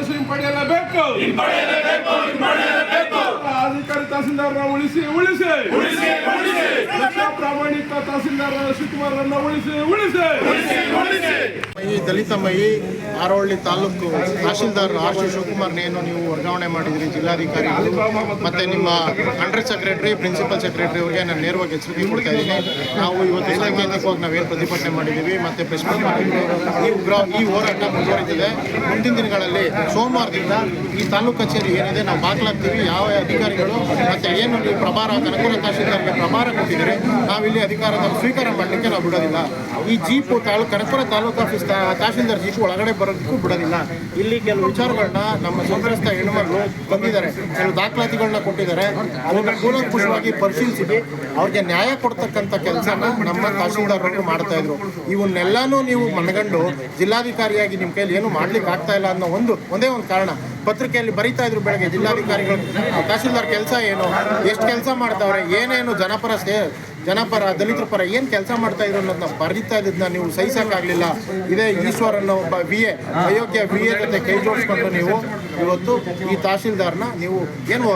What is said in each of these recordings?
ಅವಕಾಶ ಹಿಂಪಡೆಯಲೇಬೇಕು. ಅಧಿಕಾರಿ ತಹಸೀಲ್ದಾರರ ಉಳಿಸಿ ಪ್ರಾಮಾಣಿಕ ತಹಸೀಲ್ದಾರ ಶಿವಕುಮಾರರನ್ನ ಉಳಿಸಿ. ಈ ದಲಿತಮಯಿ ಆರೋಹಳ್ಳಿ ತಾಲೂಕು ತಹಶೀಲ್ದಾರ್ ಆರ್ ಸಿ ಶಿವಕುಮಾರ್ನೇನು ನೀವು ವರ್ಗಾವಣೆ ಮಾಡಿದ್ರಿ ಜಿಲ್ಲಾಧಿಕಾರಿಗಳು ಮತ್ತು ನಿಮ್ಮ ಅಂಡರ್ ಸೆಕ್ರೆಟರಿ ಪ್ರಿನ್ಸಿಪಲ್ ಸೆಕ್ರೆಟರಿ ಅವರಿಗೆ ನಾನು ನೇರವಾಗಿ ಎಚ್ಚರಿಕೆ ಕೊಡ್ತಾ ಇದ್ದೀನಿ. ನಾವು ಇವತ್ತು ಸಾಂಕೇತಿಕವಾಗಿ ನಾವೇನು ಪ್ರತಿಭಟನೆ ಮಾಡಿದ್ದೀವಿ ಮತ್ತು ಪ್ರೆಸ್ ಮೀಟ್ ಮಾಡಿದ್ದೀವಿ. ಈ ಹೋರಾಟ ಮುಂದುವರಿತಿದೆ. ಮುಂದಿನ ದಿನಗಳಲ್ಲಿ ಸೋಮವಾರದಿಂದ ಈ ತಾಲೂಕು ಕಚೇರಿ ಏನಿದೆ ನಾವು ಬಾಗ್ಲಾಗ್ತೀವಿ. ಯಾವ ಅಧಿಕಾರಿಗಳು ಮತ್ತು ಏನು ನೀವು ಪ್ರಭಾರ ಕನಕಪುರ ತಹಶೀಲ್ದಾರ್ಗೆ ಪ್ರಭಾರ ಕೊಟ್ಟಿದ್ದೀರಿ, ನಾವಿಲ್ಲಿ ಅಧಿಕಾರದ ಸ್ವೀಕಾರ ಮಾಡಲಿಕ್ಕೆ ನಾವು ಬಿಡೋದಿಲ್ಲ. ಈ jeep Kanakapura taluk office tahsildar jeep ಒಳಗಡೆ ಬರೋದಕ್ಕೂ ಬಿಡೋದಿಲ್ಲ. ಇಲ್ಲಿ ಕೆಲವು ವಿಚಾರಗಳನ್ನ ನಮ್ಮ ಸಂತ್ರಸ್ತ ಹೆಣ್ಣುಮಕ್ಕಳು ಬಂದಿದ್ದಾರೆ, ಕೆಲವು ದಾಖಲಾತಿಗಳನ್ನ ಕೊಟ್ಟಿದ್ದಾರೆ. ಅದನ್ನು ಕೂಲಂಕುಷವಾಗಿ ಪರಿಶೀಲಿಸಿ ಅವ್ರಿಗೆ ನ್ಯಾಯ ಕೊಡ್ತಕ್ಕಂಥ ಕೆಲಸನ ನಮ್ಮ ತಹಶೀಲ್ದಾರರು ಮಾಡ್ತಾ ಇದ್ರು. ಇವನ್ನೆಲ್ಲಾನು ನೀವು ಮನಗಂಡು ಜಿಲ್ಲಾಧಿಕಾರಿಯಾಗಿ ನಿಮ್ಮ ಕೈಯಲ್ಲಿ ಏನು ಮಾಡ್ಲಿಕ್ಕೆ ಆಗ್ತಾ ಇಲ್ಲ ಅನ್ನೋ ಒಂದೇ ಒಂದು ಕಾರಣ ಪತ್ರಿಕೆಯಲ್ಲಿ ಬರೀತಾ ಇದ್ರು ಬೆಳಗ್ಗೆ. ಜಿಲ್ಲಾಧಿಕಾರಿಗಳು ತಹಶೀಲ್ದಾರ್ ಕೆಲಸ ಏನು, ಎಷ್ಟು ಕೆಲಸ ಮಾಡ್ತಾವ್ರೆ, ಏನೇನು ಜನಪರ ದಲಿತರ ಪರ ಏನು ಕೆಲಸ ಮಾಡ್ತಾ ಇದ್ರು ಅನ್ನೋದನ್ನ ಬರೀತಾ ಇದ್ದನ್ನ ನೀವು ಸಹಿಸೋಕ್ಕಾಗಲಿಲ್ಲ. ಇದೇ ಈಶ್ವರ್ ಅನ್ನೋ ಒಬ್ಬ ಅಯೋಗ್ಯ ವಿ ಎ ಜೊತೆ ಕೈ ಜೋಡಿಸ್ಕೊಂಡು ನೀವು ಇವತ್ತು ಈ ತಹಶೀಲ್ದಾರ್ನ ನೀವು ಏನು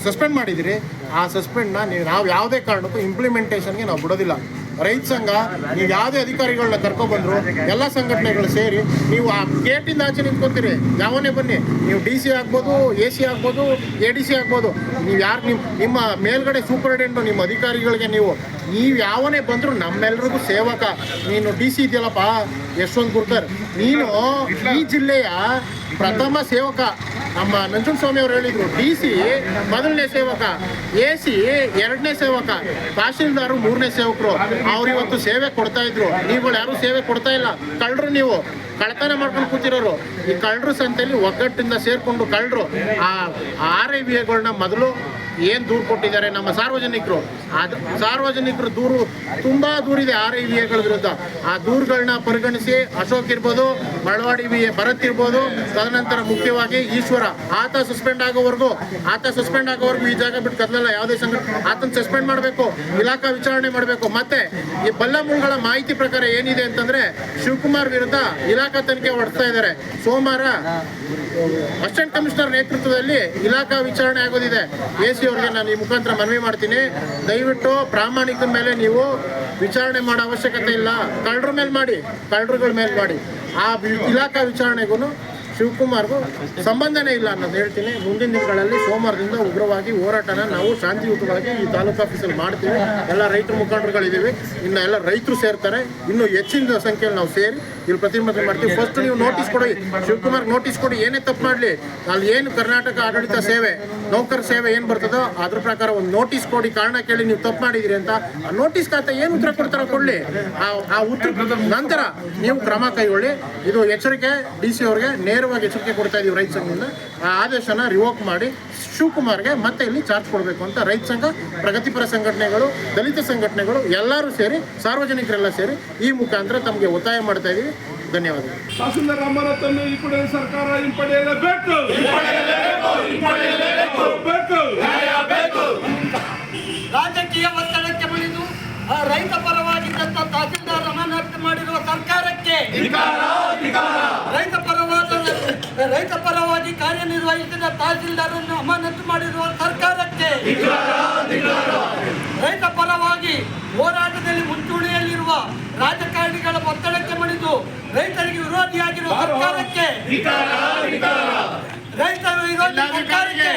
ಸಸ್ಪೆಂಡ್ ಮಾಡಿದಿರಿ, ಆ ಸಸ್ಪೆಂಡ್ನ ನಾವು ಯಾವುದೇ ಕಾರಣಕ್ಕೂ ಇಂಪ್ಲಿಮೆಂಟೇಷನ್ಗೆ ನಾವು ಬಿಡೋದಿಲ್ಲ. ರೈತ ಸಂಘ ನೀವು ಯಾವುದೇ ಅಧಿಕಾರಿಗಳನ್ನ ಕರ್ಕೊಬಂದ್ರು ಎಲ್ಲ ಸಂಘಟನೆಗಳು ಸೇರಿ ನೀವು ಆ ಗೇಟಿಂದ ಆಚೆ ನಿಂತ್ಕೊತೀರಿ. ಯಾವನೇ ಬನ್ನಿ, ನೀವು DC ಆಗ್ಬೋದು, AC ಆಗ್ಬೋದು, ADC ಆಗ್ಬೋದು, ನೀವು ಯಾರು ನಿಮ್ಮ ಮೇಲ್ಗಡೆ ಸೂಪರಿಂಟೆಂಡು ನಿಮ್ಮ ಅಧಿಕಾರಿಗಳಿಗೆ ನೀವು ಯಾವನೇ ಬಂದರೂ ನಮ್ಮೆಲ್ಲರಿಗೂ ಸೇವಕ. ನೀನು DC ಇದೆಯಲ್ಲಪ್ಪ ಯಶವಂತ್ ಗುರ್ಕರ್, ನೀನು ಈ ಜಿಲ್ಲೆಯ ಪ್ರಥಮ ಸೇವಕ. ನಮ್ಮ ನಂಜುಂಡಸ್ವಾಮಿ ಅವರು ಹೇಳಿದರು, DC ಮೊದಲನೇ ಸೇವಕ, AC ಎರಡನೇ ಸೇವಕ, ತಹಶೀಲ್ದಾರು ಮೂರನೇ ಸೇವಕರು. ಅವ್ರು ಇವತ್ತು ಸೇವೆ ಕೊಡ್ತಾ ಇದ್ರು, ನೀವುಗಳು ಯಾರೂ ಸೇವೆ ಕೊಡ್ತಾ ಇಲ್ಲ. ಕಳ್ಳರು, ನೀವು ಕಳ್ತನ ಮಾಡ್ಕೊಂಡು ಕೂತಿರೋರು. ಈ ಕಳ್ಳರು ಸಂತೆಯಲ್ಲಿ ಒಗ್ಗಟ್ಟಿಂದ ಸೇರಿಕೊಂಡು ಕಳ್ಳರು ಆ RIVAಗಳನ್ನ ಮೊದಲು ಏನು ದೂರು ಕೊಟ್ಟಿದ್ದಾರೆ ನಮ್ಮ ಸಾರ್ವಜನಿಕರು, ಸಾರ್ವಜನಿಕರು ದೂರು ತುಂಬ ದೂರಿದೆ RIVAಗಳ ವಿರುದ್ಧ. ಆ ದೂರುಗಳನ್ನ ಪರಿಗಣಿಸಿ ಅಶೋಕ್ ಇರ್ಬೋದು, ಮಳವಾಡಿ ಭರತ್ ಇರ್ಬೋದು, ತದನಂತರ ಮುಖ್ಯವಾಗಿ ಈಶ್ವರ ಆತ ಸಸ್ಪೆಂಡ್ ಆಗೋವರೆಗೂ ಈ ಜಾಗ ಬಿಟ್ಟು ಕದಲಲ್ಲ ಯಾವುದೇ ಆತನ ಸಸ್ಪೆಂಡ್ ಮಾಡಬೇಕು, ಇಲಾಖಾ ವಿಚಾರಣೆ ಮಾಡಬೇಕು. ಮತ್ತೆ ಈ ಬಲ್ಲಮುಗಳ ಮಾಹಿತಿ ಪ್ರಕಾರ ಏನಿದೆ ಅಂತಂದ್ರೆ ಶಿವಕುಮಾರ್ ವಿರುದ್ಧ ಇಲಾಖಾ ತನಿಖೆ ಹೊಡ್ತಾ ಇದ್ದಾರೆ. ಸೋಮವಾರ ಅಸಿಸ್ಟೆಂಟ್ ಕಮಿಷನರ್ ನೇತೃತ್ವದಲ್ಲಿ ಇಲಾಖಾ ವಿಚಾರಣೆ ಆಗೋದಿದೆ. AC ಅವ್ರಿಗೆ ನಾನು ಈ ಮುಖಾಂತರ ಮನವಿ ಮಾಡ್ತೀನಿ, ದಯವಿಟ್ಟು ಪ್ರಾಮಾಣಿಕರ ಮೇಲೆ ನೀವು ವಿಚಾರಣೆ ಮಾಡೋ ಅವಶ್ಯಕತೆ ಇಲ್ಲ. ಕಳ್ಳರ ಮೇಲೆ ಮಾಡಿ, ಕಳ್ಳರುಗಳ ಮೇಲೆ ಮಾಡಿ. ಆ ಇಲಾಖಾ ವಿಚಾರಣೆಗೂ ಶಿವಕುಮಾರ್ಗೂ ಸಂಬಂಧನೇ ಇಲ್ಲ ಅನ್ನೋದು ಹೇಳ್ತೀನಿ. ಮುಂದಿನ ದಿನಗಳಲ್ಲಿ ಸೋಮವಾರದಿಂದ ಉಗ್ರವಾಗಿ ಹೋರಾಟನ ನಾವು ಶಾಂತಿಯುತವಾಗಿ ಈ ತಾಲೂಕು ಆಫೀಸಲ್ಲಿ ಮಾಡ್ತೀವಿ. ಎಲ್ಲ ರೈತರ ಮುಖಂಡರುಗಳಿದ್ದೀವಿ, ಇನ್ನು ಎಲ್ಲ ರೈತರು ಸೇರ್ತಾರೆ. ಇನ್ನೂ ಹೆಚ್ಚಿನ ಸಂಖ್ಯೆಯಲ್ಲಿ ನಾವು ಸೇರಿ ಇಲ್ಲಿ ಪ್ರತಿಭಟನೆ ಮಾಡ್ತೀವಿ. ಫಸ್ಟ್ ನೀವು ನೋಟಿಸ್ ಕೊಡಿ, ಶಿವಕುಮಾರ್ ನೋಟಿಸ್ ಕೊಡಿ. ಏನೇ ತಪ್ಪು ಮಾಡಲಿ, ಅಲ್ಲಿ ಏನು ಕರ್ನಾಟಕ ಆಡಳಿತ ಸೇವೆ ನೌಕರ ಸೇವೆ ಏನು ಬರ್ತದೋ ಅದ್ರ ಪ್ರಕಾರ ಒಂದು ನೋಟಿಸ್ ಕೊಡಿ. ಕಾರಣ ಕೇಳಿ ನೀವು ತಪ್ಪು ಮಾಡಿದಿರಿ ಅಂತ ಆ ನೋಟಿಸ್ ಖಾತೆ ಏನು ಉತ್ತರ ಕೊಡ್ತಾರೋ ಕೊಡಲಿ. ಆ ಉತ್ತರ ನಂತರ ನೀವು ಕ್ರಮ ಕೈಗೊಳ್ಳಿ. ಇದು ಎಚ್ಚರಿಕೆ DC ಅವ್ರಿಗೆ ನೇರವಾಗಿ ಎಚ್ಚರಿಕೆ ಕೊಡ್ತಾ ಇದೀವಿ. ರೈತ ಸಂಘದಿಂದ ಆ ಆದೇಶನ ರಿವೋಕ್ ಮಾಡಿ ಶಿವಕುಮಾರ್ಗೆ ಮತ್ತೆ ಇಲ್ಲಿ ಚಾರ್ಜ್ ಕೊಡಬೇಕು ಅಂತ ರೈತ ಸಂಘ, ಪ್ರಗತಿಪರ ಸಂಘಟನೆಗಳು, ದಲಿತ ಸಂಘಟನೆಗಳು ಎಲ್ಲರೂ ಸೇರಿ, ಸಾರ್ವಜನಿಕರೆಲ್ಲ ಸೇರಿ ಈ ಮುಖಾಂತರ ತಮಗೆ ಒತ್ತಾಯ ಮಾಡ್ತಾ ಇದೀವಿ. ಧನ್ಯವಾದಗಳು. ತಹಸೀಲ್ದಾರ್ ಅಮಾನತನ್ನು ಈ ಕೂಡಲೇ ಸರ್ಕಾರ ಹಿಂಪಡೆಯಲೇಬೇಕು. ರಾಜಕೀಯ ಒತ್ತಡಕ್ಕೆ ಮಣಿದು ರೈತ ಪರವಾಗಿದ್ದಂತ ತಹಸೀಲ್ದಾರ್ ಅಮಾನತು ಮಾಡಿರುವ ಸರ್ಕಾರಕ್ಕೆ, ರೈತ ಪರವಾಗಿ ಕಾರ್ಯನಿರ್ವಹಿಸಿದ ತಹಸೀಲ್ದಾರನ್ನು ಅಮಾನತು ಮಾಡಿರುವ ಸರ್ಕಾರಕ್ಕೆ, ರೈತ ಪರವಾಗಿ ಹೋರಾಟದಲ್ಲಿ ಮುಂಚೂಣಿಯಲ್ಲಿರುವ ರಾಜಕಾರಣಿಗಳ ಒತ್ತಡಕ್ಕೆ ಮಣಿದು ರೈತರಿಗೆ ವಿರೋಧಿಯಾಗಿರುವ ಸರ್ಕಾರಕ್ಕೆ, ರೈತ ವಿರೋಧಿ ಸರ್ಕಾರಕ್ಕೆ